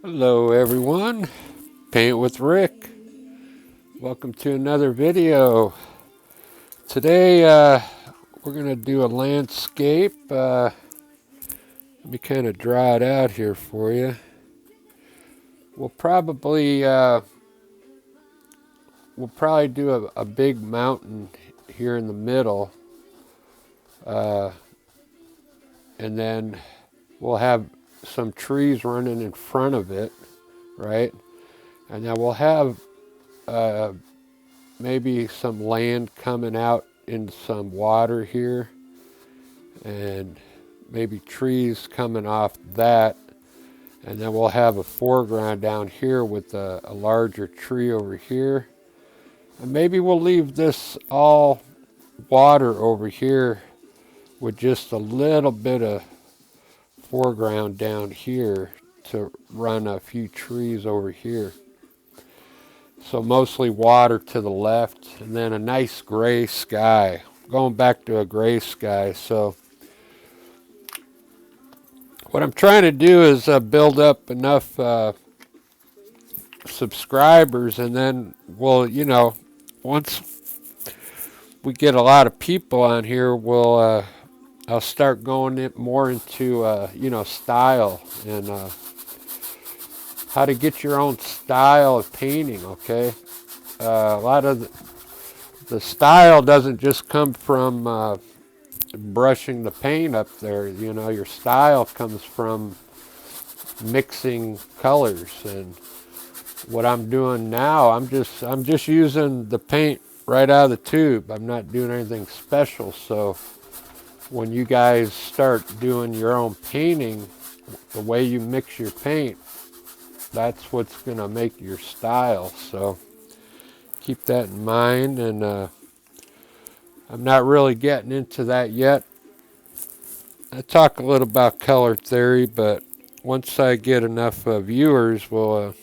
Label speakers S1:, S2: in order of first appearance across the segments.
S1: Hello everyone, Paint with Rick. Welcome to another video. Today we're going to do a landscape. Let me kind of draw it out here for you. We'll probably do a big mountain here in the middle, and then we'll have some trees running in front of it, right? And then we'll have maybe some land coming out in some water here, and maybe trees coming off that, and then we'll have a foreground down here with a larger tree over here, and maybe we'll leave this all water over here with just a little bit of foreground down here to run a few trees over here. So mostly water to the left, and then a nice gray sky. Going back to a gray sky. So what I'm trying to do is build up enough subscribers, and then once we get a lot of people on here, I'll start going more into style and how to get your own style of painting. Okay, a lot of the style doesn't just come from brushing the paint up there. Your style comes from mixing colors. And what I'm doing now, I'm just using the paint right out of the tube. I'm not doing anything special. So when you guys start doing your own painting, the way you mix your paint, that's what's going to make your style. So keep that in mind. And I'm not really getting into that yet. I talk a little about color theory, but once I get enough viewers, we'll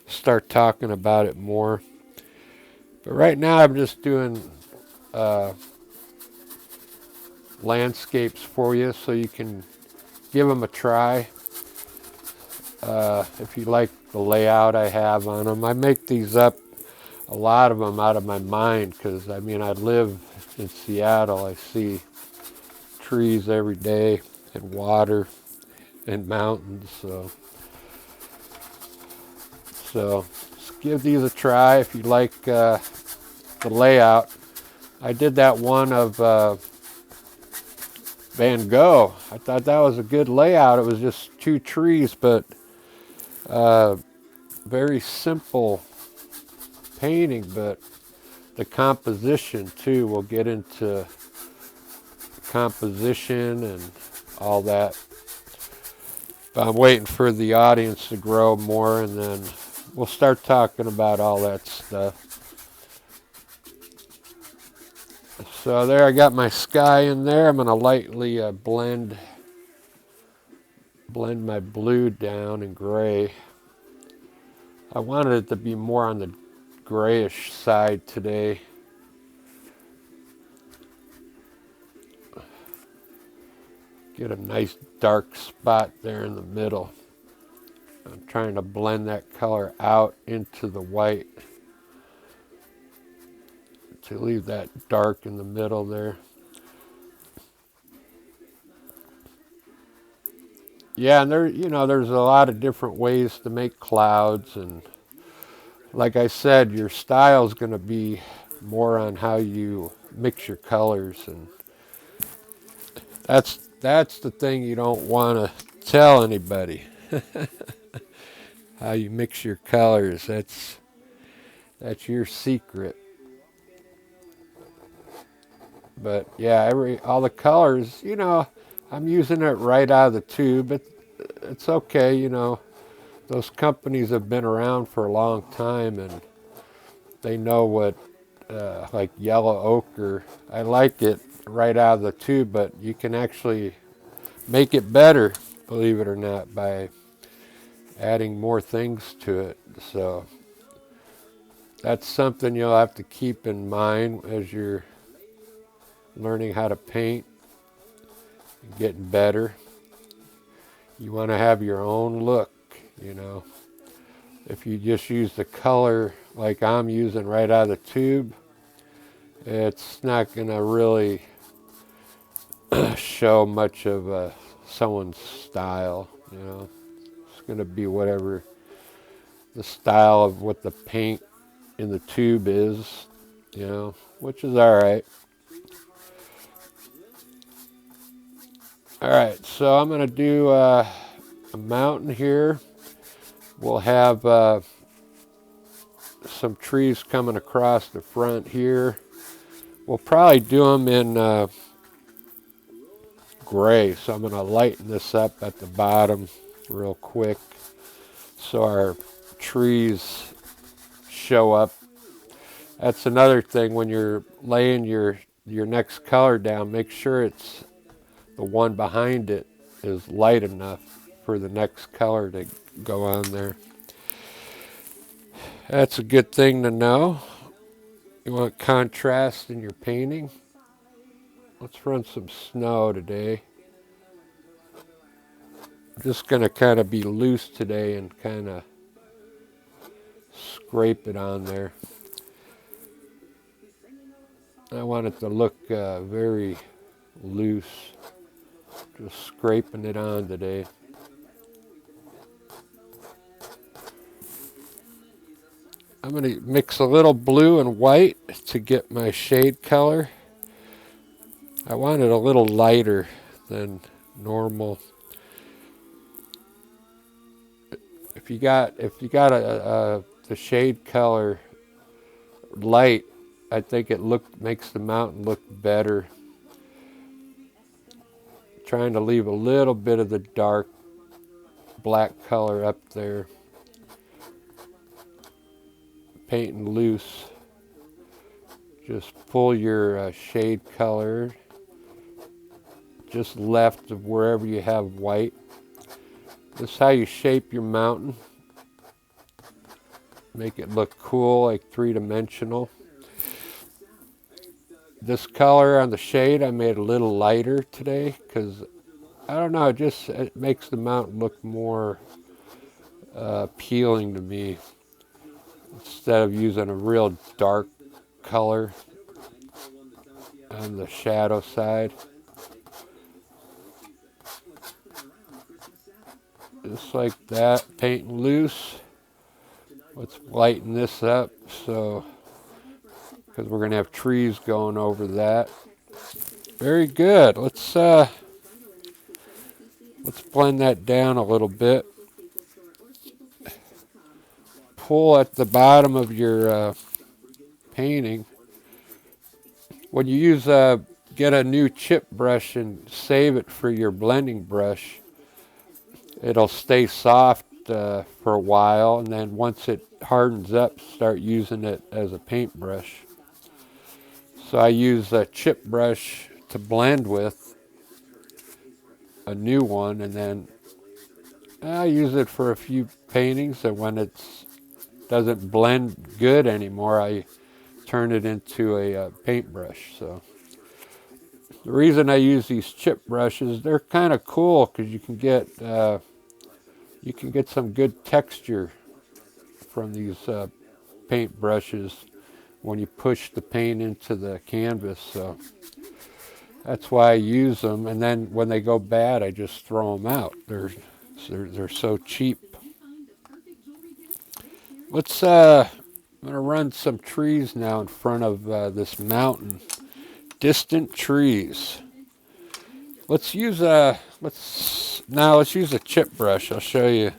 S1: start talking about it more. But right now I'm just doing landscapes for you so you can give them a try. If you like the layout I have on them, I make these up, a lot of them, out of my mind, because I live in Seattle. I see trees every day and water and mountains. So just give these a try if you like the layout. I did that one of Van Gogh. I thought that was a good layout. It was just two trees, but very simple painting, but the composition too. We'll get into composition and all that. But I'm waiting for the audience to grow more, and then we'll start talking about all that stuff. So there, I got my sky in there. I'm going to lightly blend my blue down and gray. I wanted it to be more on the grayish side today. Get a nice dark spot there in the middle. I'm trying to blend that color out into the white to leave that dark in the middle there. Yeah, and there's a lot of different ways to make clouds, and like I said, your style is going to be more on how you mix your colors, and that's the thing you don't want to tell anybody. How you mix your colors, that's your secret. But yeah, all the colors, I'm using it right out of the tube. It's okay. Those companies have been around for a long time, and they know what, like yellow ochre. I like it right out of the tube, but you can actually make it better, believe it or not, by adding more things to it. So that's something you'll have to keep in mind as you're learning how to paint and getting better. You want to have your own look, If you just use the color like I'm using right out of the tube, it's not going to really show much of someone's style. You know, it's going to be whatever the style of what the paint in the tube is, you know, which is all right. All right, so I'm going to do a mountain here. We'll have some trees coming across the front here. We'll probably do them in gray, so I'm going to lighten this up at the bottom real quick so our trees show up. That's another thing when you're laying your next color down, make sure it's the one behind it is light enough for the next color to go on there. That's a good thing to know. You want contrast in your painting. Let's run some snow today. I'm just going to kind of be loose today and kind of scrape it on there. I want it to look very loose. Just scraping it on today. I'm going to mix a little blue and white to get my shade color. I want it a little lighter than normal. If you got the shade color light, I think it makes the mountain look better. Trying to leave a little bit of the dark black color up there. Painting loose. Just pull your shade color just left of wherever you have white. This is how you shape your mountain. Make it look cool, like three-dimensional. This color on the shade I made a little lighter today because I don't know, it makes the mountain look more appealing to me instead of using a real dark color on the shadow side. Just like that, painting loose. Let's lighten this up so because we're going to have trees going over that. Very good. Let's blend that down a little bit. Pull at the bottom of your painting. When you get a new chip brush and save it for your blending brush, it'll stay soft for a while, and then once it hardens up, start using it as a paintbrush. So I use a chip brush to blend with, a new one, and then I use it for a few paintings, and when it doesn't blend good anymore, I turn it into a paintbrush. So the reason I use these chip brushes, they're kind of cool because you can get some good texture from these paint brushes when you push the paint into the canvas. So that's why I use them. And then when they go bad, I just throw them out. They're so cheap. I'm gonna run some trees now in front of this mountain. Distant trees. Let's use a chip brush. I'll show you.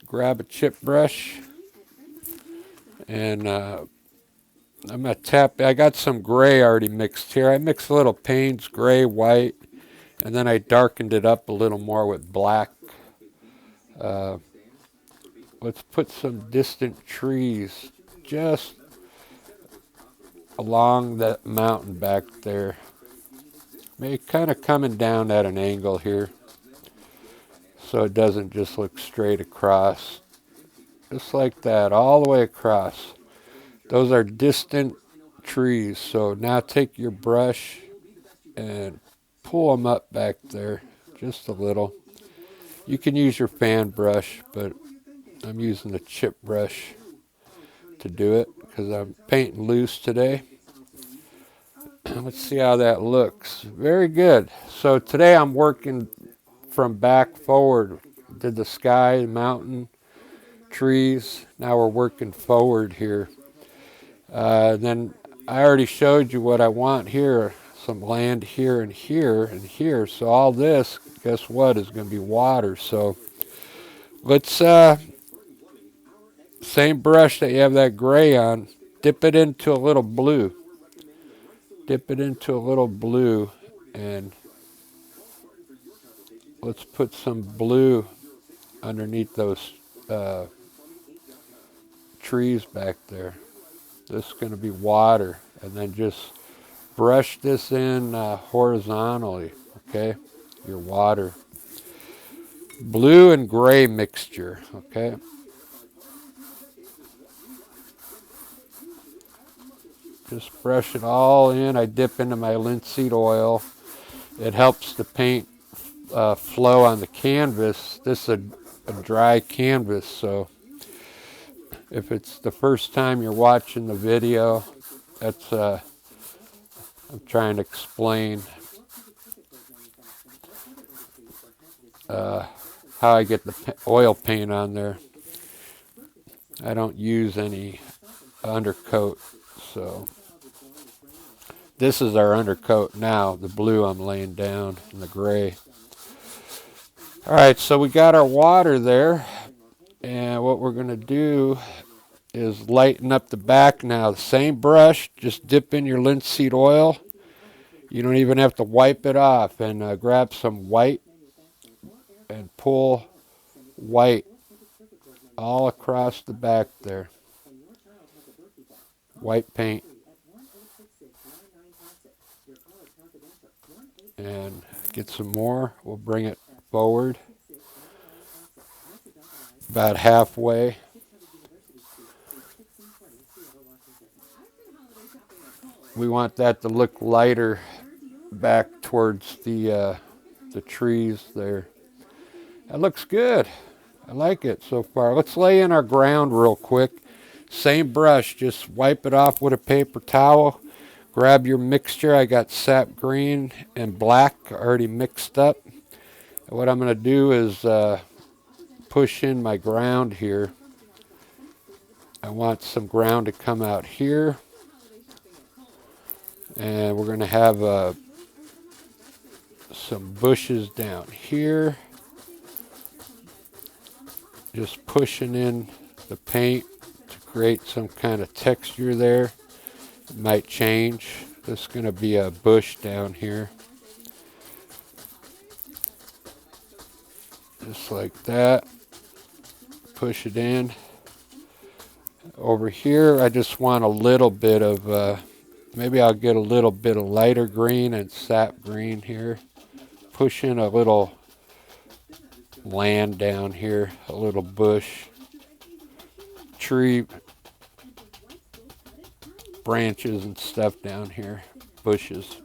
S1: Grab a chip brush, and I'm gonna tap. I got some gray already mixed here. I mixed a little paints, gray, white, and then I darkened it up a little more with black. Let's put some distant trees just along that mountain back there. Maybe kind of coming down at an angle here, so it doesn't just look straight across. Just like that, all the way across. Those are distant trees. So now take your brush and pull them up back there just a little. You can use your fan brush, but I'm using the chip brush to do it because I'm painting loose today. Let's see how that looks. Very good. So today I'm working from back forward. Did the sky, mountain, trees. Now we're working forward here. Then I already showed you what I want here. Some land here and here and here. So all this, guess what, is going to be water. So let's, same brush that you have that gray on, dip it into a little blue. Dip it into a little blue, and let's put some blue underneath those trees back there. This is going to be water, and then just brush this in horizontally, okay? Your water. Blue and gray mixture, okay? Just brush it all in. I dip into my linseed oil. It helps the paint flow on the canvas. This is a dry canvas, so if it's the first time you're watching the video, that's I'm trying to explain how I get the oil paint on there. I don't use any undercoat, so this is our undercoat now, the blue I'm laying down and the gray. All right, so we got our water there, and what we're going to do is lighten up the back now. The same brush, just dip in your linseed oil. You don't even have to wipe it off, and grab some white and pull white all across the back there. White paint. And get some more. We'll bring it forward about halfway. We want that to look lighter back towards the trees there. That looks good. I like it so far. Let's lay in our ground real quick. Same brush, just wipe it off with a paper towel. Grab your mixture. I got sap green and black already mixed up. And what I'm going to do is push in my ground here. I want some ground to come out here. And we're going to have some bushes down here. Just pushing in the paint to create some kind of texture there. It might change. This is going to be a bush down here. Just like that. Push it in. Over here, I just want a little bit of, maybe I'll get a little bit of lighter green and sap green here. Push in a little land down here, a little bush, tree branches and stuff down here, bushes.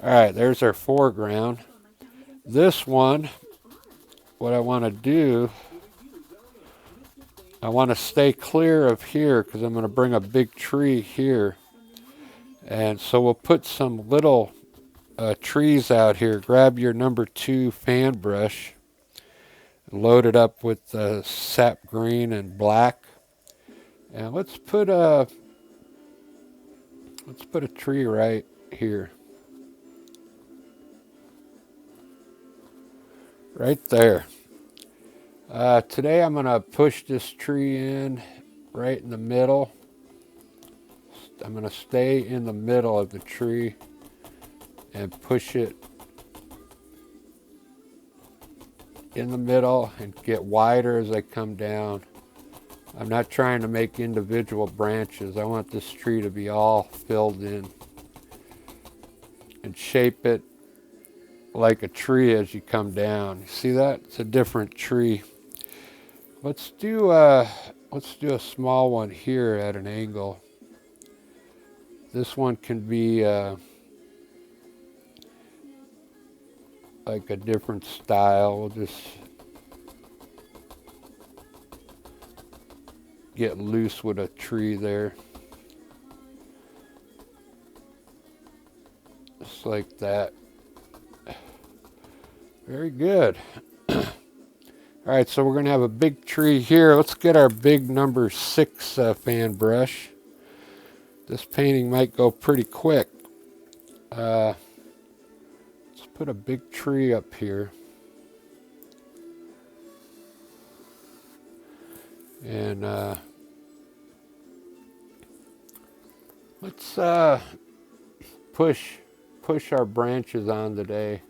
S1: All right, there's our foreground. This one, what I want to do, I want to stay clear of here because I'm going to bring a big tree here. And so we'll put some little trees out here. Grab your number 2 fan brush. Load it up with sap green and black. And let's put a tree right here. Right there. Today I'm going to push this tree in right in the middle. I'm going to stay in the middle of the tree and push it in the middle and get wider as I come down. I'm not trying to make individual branches. I want this tree to be all filled in and shape it like a tree as you come down. You see that? It's a different tree. Let's do a small one here at an angle. This one can be like a different style. We'll just get loose with a tree there. Just like that. Very good. All right, so we're going to have a big tree here. Let's get our big number 6 fan brush. This painting might go pretty quick. Let's put a big tree up here. And let's push our branches on today.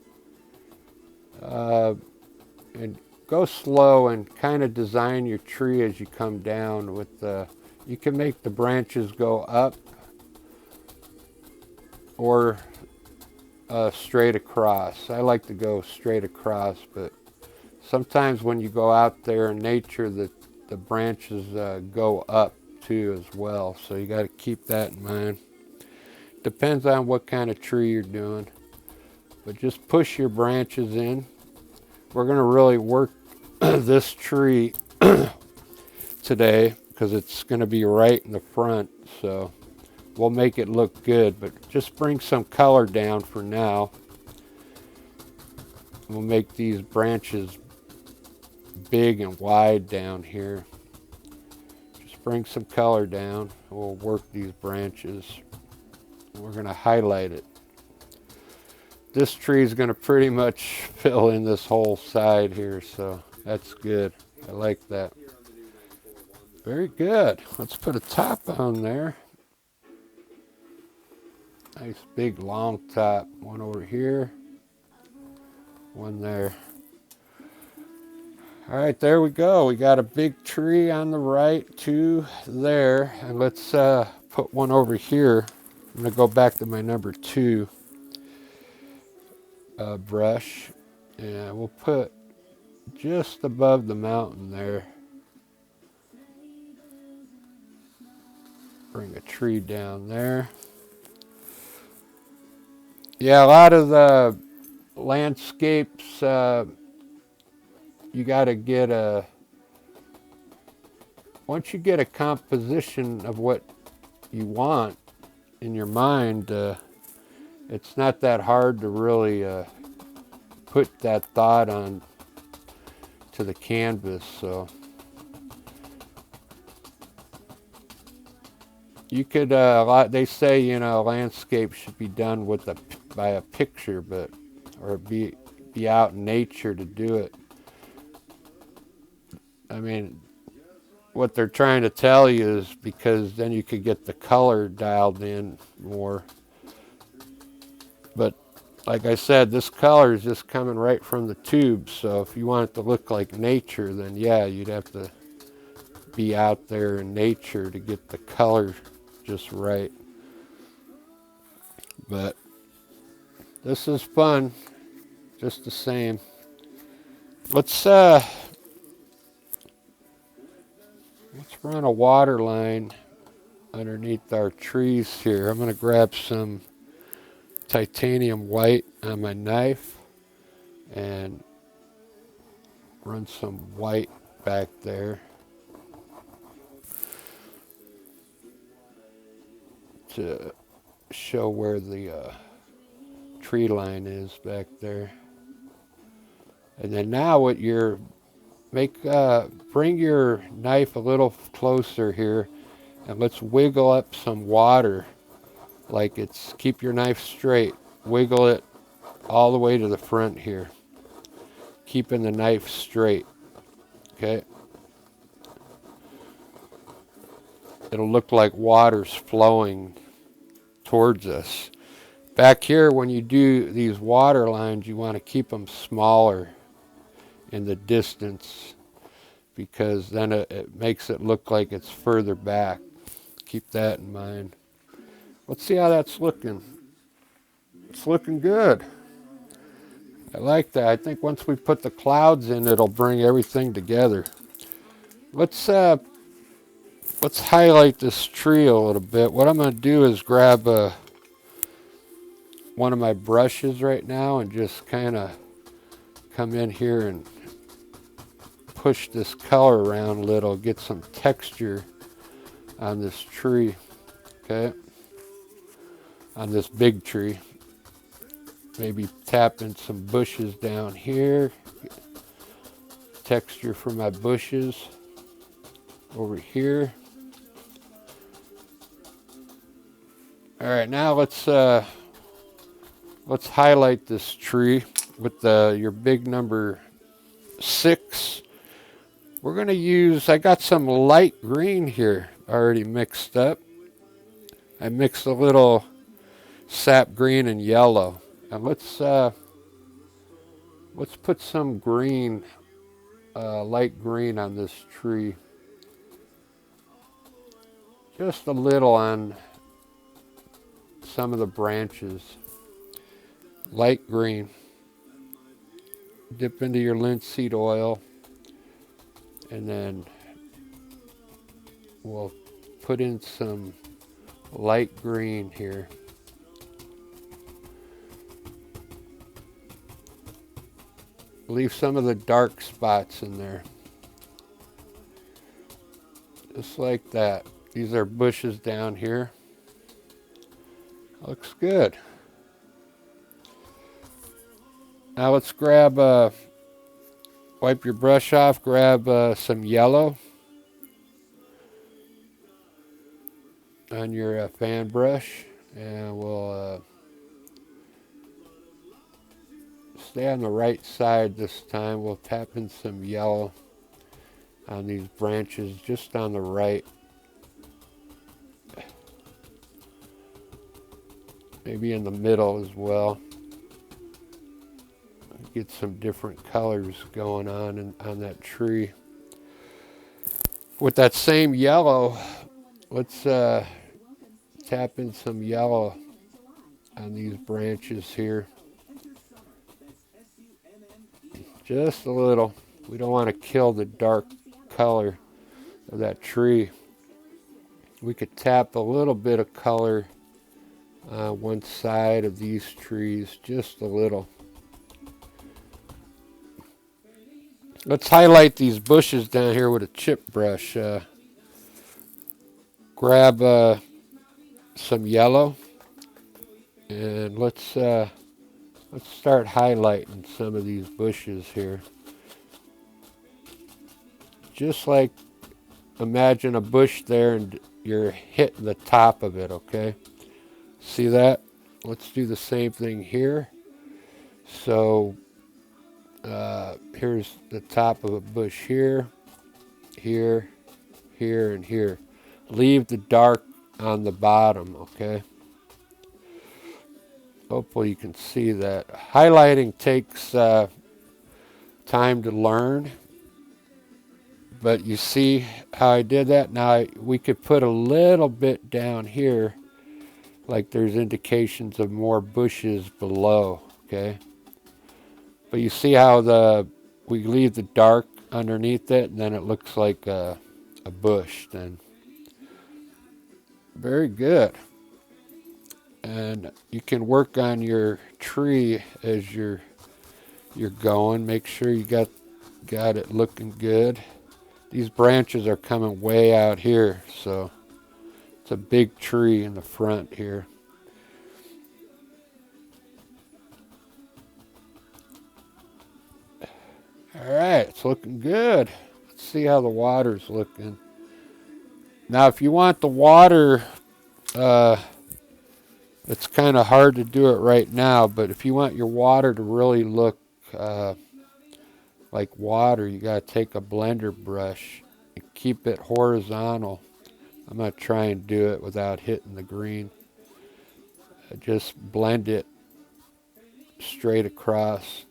S1: And go slow and kind of design your tree as you come down with the, you can make the branches go up or straight across. I like to go straight across, but sometimes when you go out there in nature, the branches go up too as well. So you got to keep that in mind. Depends on what kind of tree you're doing, but just push your branches in. We're going to really work this tree today because it's going to be right in the front, so we'll make it look good, but just bring some color down for now. We'll make these branches big and wide down here. Just bring some color down. We'll work these branches. We're going to highlight it. This tree is going to pretty much fill in this whole side here, so that's good. I like that. Very good. Let's put a top on there. Nice big long top. One over here. One there. All right, there we go. We got a big tree on the right, 2 there. And let's put one over here. I'm going to go back to my number 2 brush. And we'll put just above the mountain there. Bring a tree down there. Yeah, a lot of the landscapes, you got to get once you get a composition of what you want in your mind, it's not that hard to really put that thought on to the canvas. So you could, they say, you know, landscape should be done with by a picture, but, or be out in nature to do it. I mean, what they're trying to tell you is because then you could get the color dialed in more. But like I said, this color is just coming right from the tube. So if you want it to look like nature, then yeah, you'd have to be out there in nature to get the color just right. But this is fun, just the same. Let's run a water line underneath our trees here. I'm going to grab some titanium white on my knife and run some white back there to show where the tree line is back there. And then now what you're bring your knife a little closer here and let's wiggle up some water, like it's, keep your knife straight, wiggle it all the way to the front here, keeping the knife straight. Okay, it'll look like water's flowing towards us. Back here, when you do these water lines, you want to keep them smaller in the distance, because then it makes it look like it's further back. Keep that in mind. Let's see how that's looking. It's looking good. I like that. I think once we put the clouds in, it'll bring everything together. Let's highlight this tree a little bit. What I'm going to do is grab one of my brushes right now and just kind of come in here and push this color around a little, get some texture on this tree, okay? On this big tree. Maybe tap in some bushes down here. Texture for my bushes over here. All right, now let's highlight this tree with your big number 6. We're gonna use, I got some light green here already mixed up. I mixed a little sap green and yellow. And let's put some green, light green on this tree. Just a little on some of the branches. Light green. Dip into your linseed oil, and then we'll put in some light green here. Leave some of the dark spots in there. Just like that. These are bushes down here. Looks good. Now let's grab, wipe your brush off, grab some yellow on your fan brush, and we'll stay on the right side this time. We'll tap in some yellow on these branches just on the right. Maybe in the middle as well. Get some different colors going on that tree. With that same yellow, let's tap in some yellow on these branches here. Just a little. We don't want to kill the dark color of that tree. We could tap a little bit of color on one side of these trees, just a little. Let's highlight these bushes down here with a chip brush. Grab some yellow, and let's start highlighting some of these bushes here. Just like, imagine a bush there and you're hitting the top of it, okay? See that? Let's do the same thing here. So here's the top of a bush here, here, here, and here. Leave the dark on the bottom, okay? Hopefully you can see that. Highlighting takes time to learn, but you see how I did that? Now we could put a little bit down here, like there's indications of more bushes below, okay? But you see how we leave the dark underneath it, and then it looks like a bush then. Very good. And you can work on your tree as you're going. Make sure you got it looking good. These branches are coming way out here, so it's a big tree in the front here. All right, it's looking good. Let's see how the water's looking. Now, if you want the water, it's kind of hard to do it right now, but if you want your water to really look like water, you got to take a blender brush and keep it horizontal. I'm going to try and do it without hitting the green. Just blend it straight across,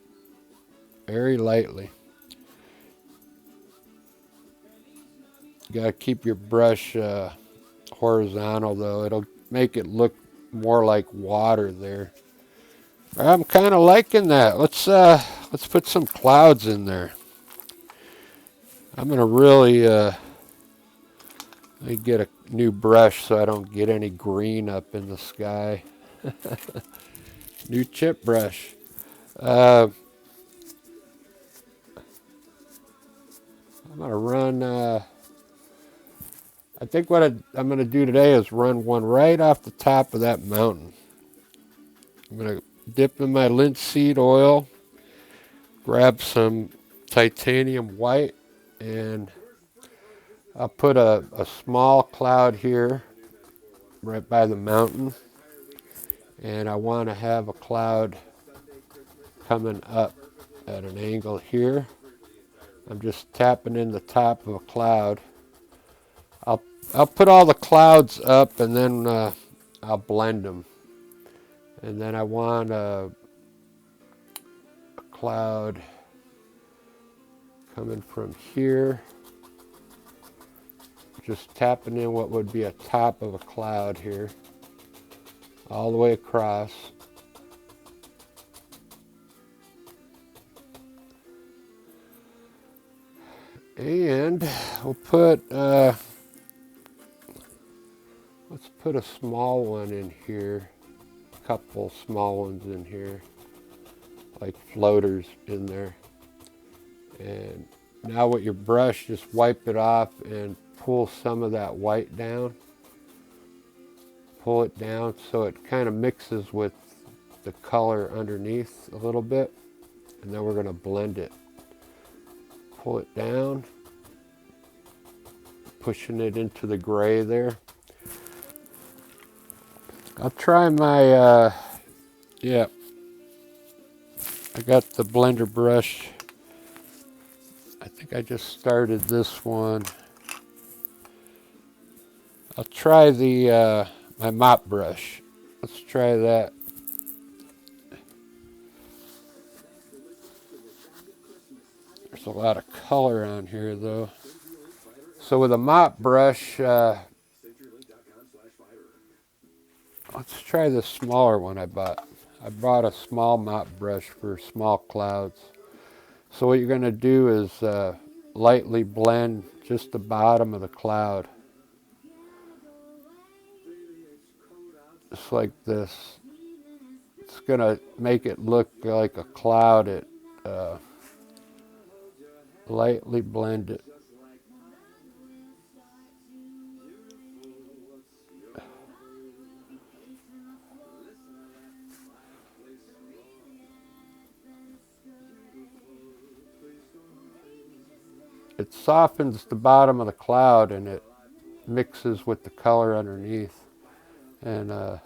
S1: very lightly. You got to keep your brush horizontal, though. It'll make it look more like water there. I'm kind of liking that. Let's put some clouds in there. I'm gonna really let me get a new brush so I don't get any green up in the sky. New chip brush. I'm gonna run I think what I'm going to do today is run one right off the top of that mountain. I'm going to dip in my linseed oil, grab some titanium white, and I'll put a small cloud here right by the mountain. And I want to have a cloud coming up at an angle here. I'm just tapping in the top of a cloud. I'll put all the clouds up and then I'll blend them. And then I want a cloud coming from here. Just tapping in what would be a top of a cloud here. All the way across. And we'll put, let's put a small one in here. A couple small ones in here. Like floaters in there. And now with your brush, just wipe it off and pull some of that white down. Pull it down so it kind of mixes with the color underneath a little bit. And then we're going to blend it. Pull it down. Pushing it into the gray there. I'll try my, yeah. I got the blender brush. I think I just started this one. I'll try the my mop brush. Let's try that. There's a lot of color on here though. So with a mop brush, let's try the smaller one I bought. I bought a small mop brush for small clouds. So what you're going to do is lightly blend just the bottom of the cloud. Just like this. It's going to make it look like a cloud. It lightly blend it. It softens the bottom of the cloud and it mixes with the color underneath and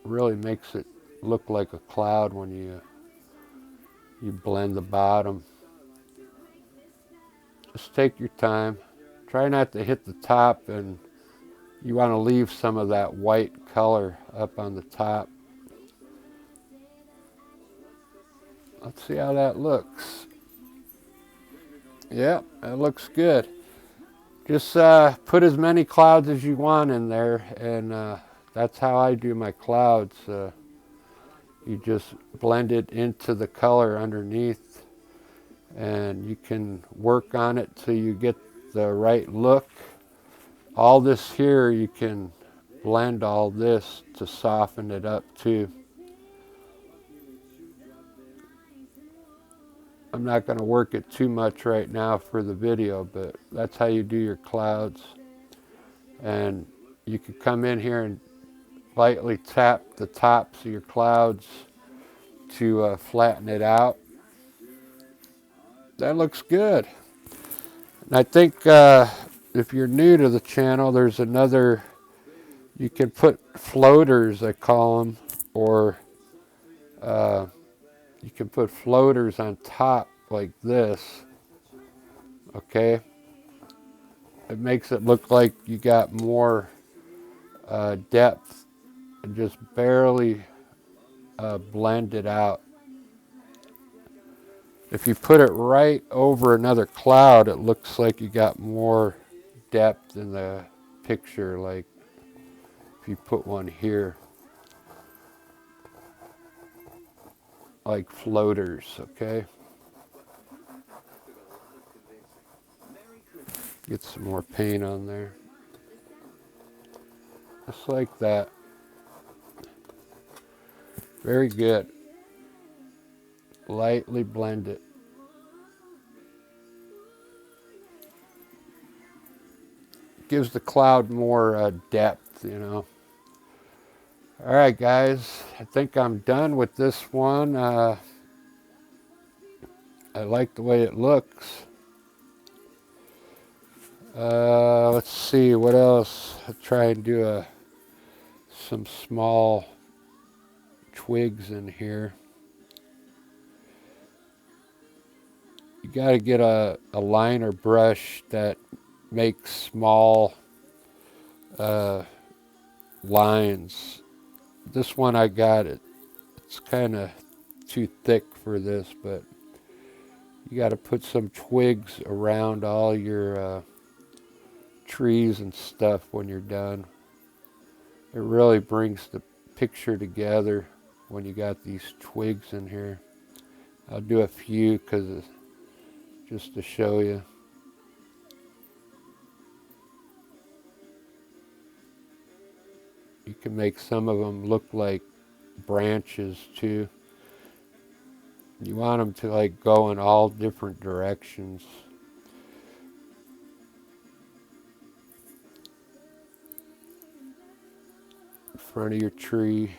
S1: really makes it look like a cloud when you blend the bottom. Just take your time. Try not to hit the top, and you want to leave some of that white color up on the top. Let's see how that looks. Yeah, that looks good. Just put as many clouds as you want in there, and that's how I do my clouds. You just blend it into the color underneath, and you can work on it till you get the right look. All this here, you can blend all this to soften it up too. I'm not going to work it too much right now for the video, but that's how you do your clouds. And you can come in here and lightly tap the tops of your clouds to flatten it out. That looks good. And I think if you're new to the channel, there's another, you can put floaters, I call them, or you can put floaters on top like this, okay? It makes it look like you got more depth and just barely blend it out. If you put it right over another cloud, it looks like you got more depth in the picture, like if you put one here. Like floaters, okay? Get some more paint on there. Just like that. Very good. Lightly blend it. gives the cloud more depth, you know. All right, guys, I think I'm done with this one. I like the way it looks. Let's see, what else? I'll try and do some small twigs in here. You got to get a liner brush that makes small lines. This one I got, it's kind of too thick for this, but you got to put some twigs around all your trees and stuff when you're done. It really brings the picture together when you got these twigs in here. I'll do a few because just to show you. You can make some of them look like branches too. You want them to like go in all different directions. In front of your tree.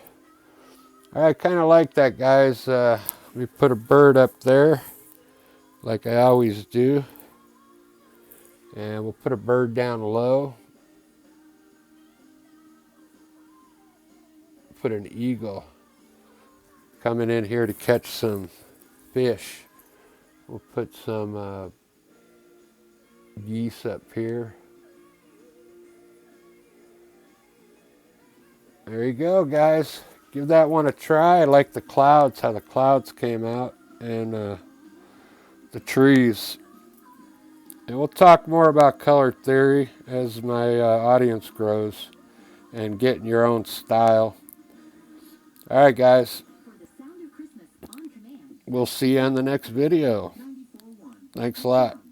S1: I kind of like that, guys. We put a bird up there like I always do. And we'll put a bird down low. Put an eagle coming in here to catch some fish. We'll put some geese up here. There you go, guys. Give that one a try. I like the clouds, how the clouds came out, and the trees. And we'll talk more about color theory as my audience grows and getting your own style. All right, guys. We'll see you on the next video. Thanks a lot.